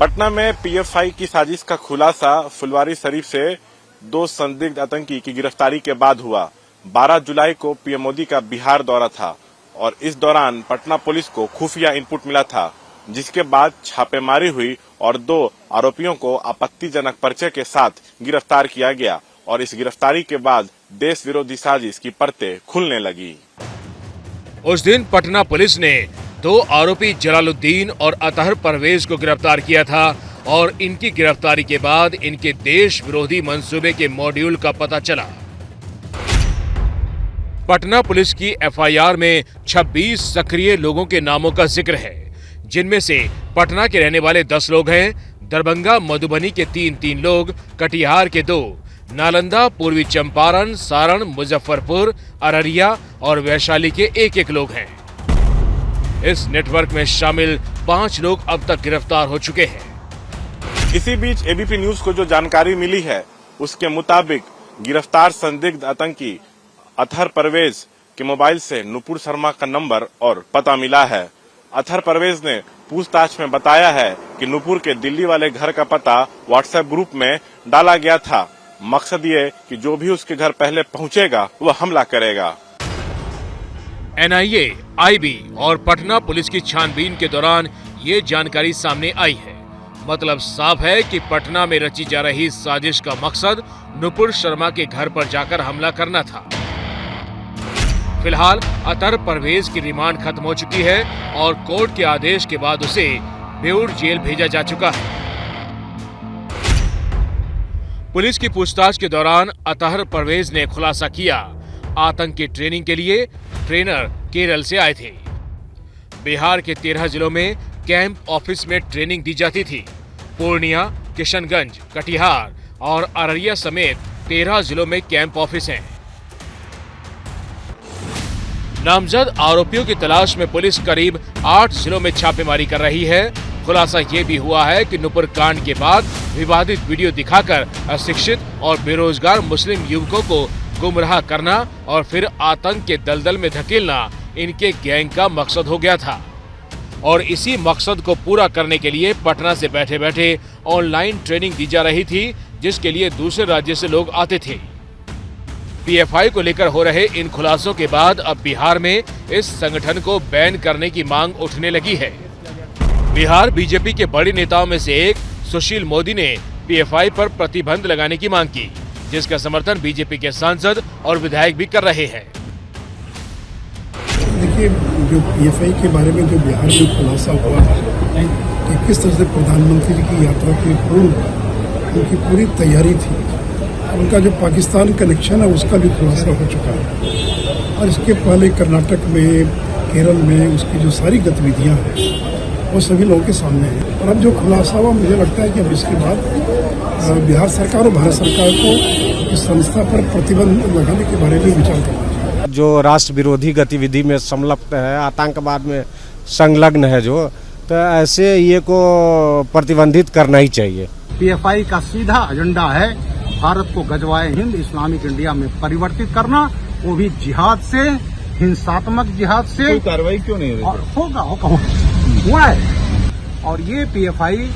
पटना में पीएफआई की साजिश का खुलासा फुलवारी शरीफ से 2 संदिग्ध आतंकी की गिरफ्तारी के बाद हुआ। 12 जुलाई को पीएम मोदी का बिहार दौरा था और इस दौरान पटना पुलिस को खुफिया इनपुट मिला था, जिसके बाद छापेमारी हुई और 2 आरोपियों को आपत्तिजनक पर्चे के साथ गिरफ्तार किया गया और इस गिरफ्तारी के बाद देश विरोधी साजिश की परतें खुलने लगी। उस दिन पटना पुलिस ने 2 आरोपी जलालुद्दीन और अतहर परवेज को गिरफ्तार किया था और इनकी गिरफ्तारी के बाद इनके देश विरोधी मंसूबे के मॉड्यूल का पता चला। पटना पुलिस की एफआईआर में 26 सक्रिय लोगों के नामों का जिक्र है, जिनमें से पटना के रहने वाले 10 लोग हैं, दरभंगा मधुबनी के 3 लोग, कटिहार के 2, नालंदा, पूर्वी चंपारण, सारण, मुजफ्फरपुर, अररिया और वैशाली के 1 लोग हैं। इस नेटवर्क में शामिल 5 लोग अब तक गिरफ्तार हो चुके हैं। इसी बीच एबीपी न्यूज को जो जानकारी मिली है उसके मुताबिक गिरफ्तार संदिग्ध आतंकी अतहर परवेज के मोबाइल से नुपुर शर्मा का नंबर और पता मिला है। अतहर परवेज ने पूछताछ में बताया है कि नुपुर के दिल्ली वाले घर का पता व्हाट्सएप ग्रुप में डाला गया था। मकसद ये कि जो भी उसके घर पहले पहुंचेगा वह हमला करेगा। एनआईए, आईबी और पटना पुलिस की छानबीन के दौरान ये जानकारी सामने आई है। मतलब साफ है कि पटना में रची जा रही साजिश का मकसद नुपुर शर्मा के घर पर जाकर हमला करना था। फिलहाल अतहर परवेज की रिमांड खत्म हो चुकी है और कोर्ट के आदेश के बाद उसे बेऊर जेल भेजा जा चुका है। पुलिस की पूछताछ के दौरान अतहर परवेज ने खुलासा किया, आतंक की ट्रेनिंग के लिए ट्रेनर केरल से आए थे। बिहार के 13 जिलों में कैंप ऑफिस में ट्रेनिंग दी जाती थी। पूर्णिया, किशनगंज, कटिहार और अररिया समेत 13 जिलों में कैंप ऑफिस हैं। नामजद आरोपियों की तलाश में पुलिस करीब 8 जिलों में छापेमारी कर रही है। खुलासा ये भी हुआ है कि नुपुर कांड के बाद विवादित वीडियो दिखाकर अशिक्षित और बेरोजगार मुस्लिम युवकों को गुमराह करना और फिर आतंक के दलदल में धकेलना इनके गैंग का मकसद हो गया था और इसी मकसद को पूरा करने के लिए पटना से बैठे बैठे ऑनलाइन ट्रेनिंग दी जा रही थी, जिसके लिए दूसरे राज्य से लोग आते थे। पीएफआई को लेकर हो रहे इन खुलासों के बाद अब बिहार में इस संगठन को बैन करने की मांग उठने लगी है। बिहार बीजेपी के बड़े नेताओं में से एक सुशील मोदी ने पीएफआई पर प्रतिबंध लगाने की मांग की, जिसका समर्थन बीजेपी के सांसद और विधायक भी कर रहे हैं। देखिए, जो पीएफआई के बारे में जो बिहार में खुलासा हुआ है कि किस तरह से प्रधानमंत्री जी की यात्रा के पूर्व उनकी पूरी तैयारी थी, उनका जो पाकिस्तान कनेक्शन है उसका भी खुलासा हो चुका है और इसके पहले कर्नाटक में, केरल में उसकी जो सारी गतिविधियां हैं वो सभी लोगों के सामने है। और अब जो खुलासा हुआ, मुझे लगता है कि अब इसके बाद बिहार सरकार और भारत सरकार को इस संस्था पर प्रतिबंध लगाने के बारे में विचार करना चाहिए। जो राष्ट्र विरोधी गतिविधि में संलग्न है, आतंकवाद में संलग्न है, जो तो ऐसे ये को प्रतिबंधित करना ही चाहिए। पीएफआई का सीधा एजेंडा है भारत को गजवाए हिंद इस्लामिक इंडिया में परिवर्तित करना, वो भी जिहाद से, हिंसात्मक जिहाद से। कोई कार्रवाई क्यों नहीं होगा हुआ है। और ये पीएफआई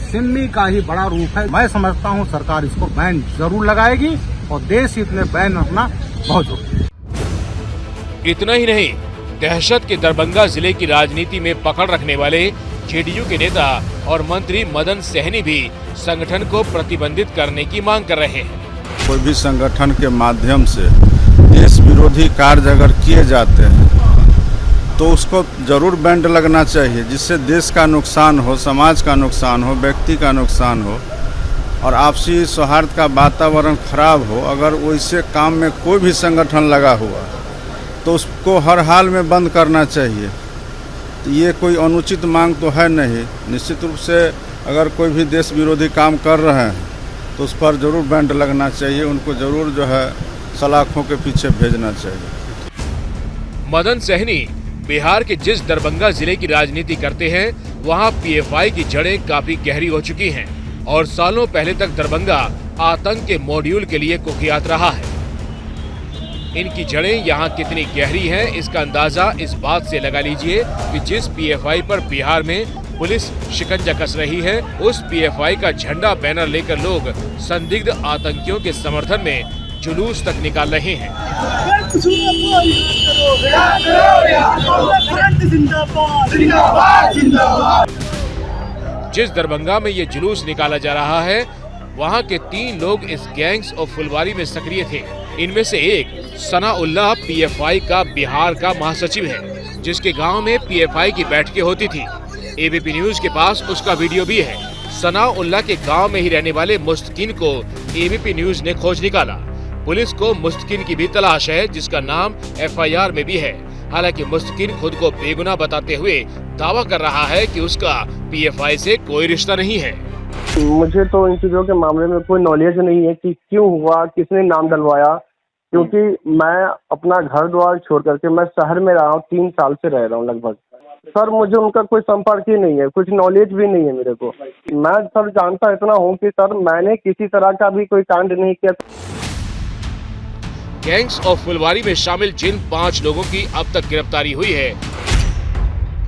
सिम्मी का ही बड़ा रूप है। मैं समझता हूँ सरकार इसको बैन जरूर लगाएगी और देश हित में बैन रखना बहुत जरूरी है। इतना ही नहीं, दहशत के दरभंगा जिले की राजनीति में पकड़ रखने वाले जेडीयू के नेता और मंत्री मदन सहनी भी संगठन को प्रतिबंधित करने की मांग कर रहे हैं। कोई भी संगठन के माध्यम से देश विरोधी कार्य अगर किए जाते हैं तो उसको जरूर बैन लगना चाहिए, जिससे देश का नुकसान हो, समाज का नुकसान हो, व्यक्ति का नुकसान हो और आपसी सौहार्द का वातावरण खराब हो। अगर वैसे काम में कोई भी संगठन लगा हुआ तो उसको हर हाल में बंद करना चाहिए। तो ये कोई अनुचित मांग तो है नहीं। निश्चित रूप से अगर कोई भी देश विरोधी काम कर रहे हैं तो उस पर जरूर बैन लगना चाहिए, उनको जरूर जो है सलाखों के पीछे भेजना चाहिए। मदन सहनी बिहार के जिस दरभंगा जिले की राजनीति करते हैं, वहां पीएफआई की जड़ें काफी गहरी हो चुकी हैं और सालों पहले तक दरभंगा आतंक के मॉड्यूल के लिए कुख्यात रहा है। इनकी जड़ें यहाँ कितनी गहरी हैं, इसका अंदाजा इस बात से लगा लीजिए कि जिस पीएफआई पर बिहार में पुलिस शिकंजा कस रही है। उस पीएफआई का झंडा बैनर लेकर लोग संदिग्ध आतंकियों के समर्थन में जुलूस तक निकाल रहे हैं। जिस दरभंगा में ये जुलूस निकाला जा रहा है, वहाँ के 3 लोग इस गैंग्स ऑफ फुलवारी में सक्रिय थे। इनमें से एक सनाउल्लाह पीएफआई का बिहार का महासचिव है, जिसके गांव में पीएफआई की बैठकें होती थी। एबीपी न्यूज के पास उसका वीडियो भी है। सनाउल्लाह के गांव में ही रहने वाले मुस्तकिन को एबीपी न्यूज ने खोज निकाला। पुलिस को मुस्तकिन की भी तलाश है, जिसका नाम एफआईआर में भी है। हालांकि मुस्तकिन खुद को बेगुनाह बताते हुए दावा कर रहा है कि उसका पीएफआई से कोई रिश्ता नहीं है। मुझे तो इन चीज़ों के मामले में कोई नॉलेज नहीं है कि क्यों हुआ, किसने नाम डलवाया, क्योंकि मैं अपना घर द्वार छोड़ करके मैं शहर में रहा हूँ, 3 साल से रह रहा हूँ लगभग। सर मुझे उनका कोई संपर्क ही नहीं है, कुछ नॉलेज भी नहीं है मेरे को। मैं सर जानता इतना हूँ कि सर मैंने किसी तरह का भी कोई कांड नहीं किया। गैंग्स ऑफ फुलवारी में शामिल जिन 5 लोगों की अब तक गिरफ्तारी हुई है,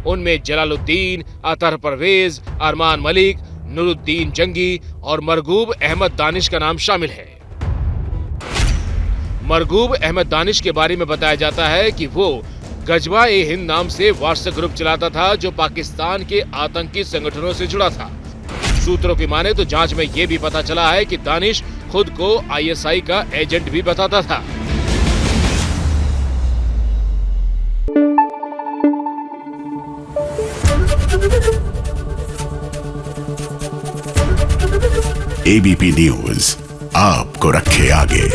उनमें जलालुद्दीन, अतहर परवेज, अरमान मलिक, नूरुद्दीन जंगी और मरगूब अहमद दानिश का नाम शामिल है। मरगूब अहमद दानिश के बारे में बताया जाता है कि वो गजवा-ए-हिंद नाम से व्हाट्सएप ग्रुप चलाता था, जो पाकिस्तान के आतंकी संगठनों से जुड़ा था। सूत्रों की माने तो जांच में ये भी पता चला है कि दानिश खुद को आईएसआई का एजेंट भी बताता था। एबीपी न्यूज आपको रखे आगे।